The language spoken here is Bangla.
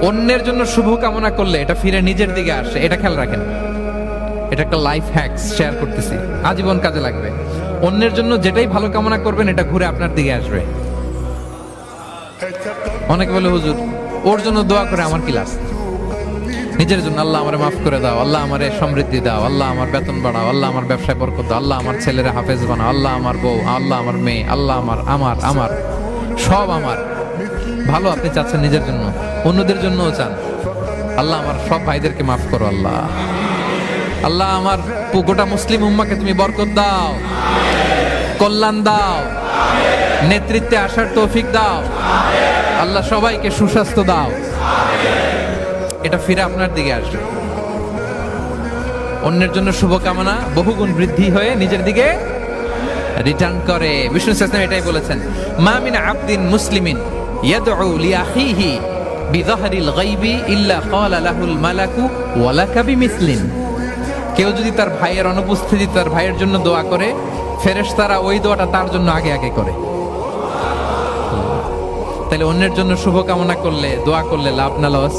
অন্যের জন্য শুভ কামনা করলে এটা ফিরে নিজের দিকে আসে, এটা খেয়াল রাখেন। এটা একটা লাইফ হ্যাকস শেয়ার করতেছি, আজীবন কাজে লাগবে। অন্যের জন্য যেটাই ভালো কামনা করবেন এটা ঘুরে আপনার দিকে আসবে। অনেকে বলে হুজুর ওর জন্য দোয়া করে আমার কি লাভ? নিজের জন্য আল্লাহ আমারে মাফ করে দাও, আল্লাহ আমারে সমৃদ্ধি দাও, আল্লাহ আমার বেতন বাড়াও, আল্লাহ আমার ব্যবসায় বরকত দাও, আল্লাহ আমার ছেলেরা হাফেজ বানাও, আল্লাহ আমার বউ, আল্লাহ আমার মেয়ে, আল্লাহ আমার আমার আমার সব আমার ভালো আপনি চাচ্ছেন নিজের জন্য, অন্যদের জন্যও চান। আল্লাহ আমার সব ভাইদেরকে মাফ করো, আল্লাহ আল্লাহ আমার গোটা মুসলিম উম্মাকে তুমি বরকত দাও, কল্যাণ দাও, নেতৃত্বে আসার তৌফিক দাও, আল্লাহ সবাইকে সুস্বাস্থ্য দাও। এটা ফিরে আপনার দিকে আসবে। অন্যের জন্য শুভকামনা বহুগুণ বৃদ্ধি হয়ে নিজের দিকে রিটার্ন করে। বিষ্ণু সাল্লাল্লাহু এটাই বলেছেন, মা মিন আবদিন মুসলিমিন ইয়াদউ লিআখিহি বিযাহরিল গায়বি ইল্লা ক্বালা লাহুল মালাকু ওয়া লাকা বিমিসলিন। কেউ যদি তার ভাইয়ের অনুপস্থিতি তার ভাইয়ের জন্য দোয়া করে, ফেরেশতারা ওই দোয়াটা তার জন্য আগে আগে করে। তাহলে অন্যের জন্য শুভকামনা করলে, দোয়া করলে লাভ না লস?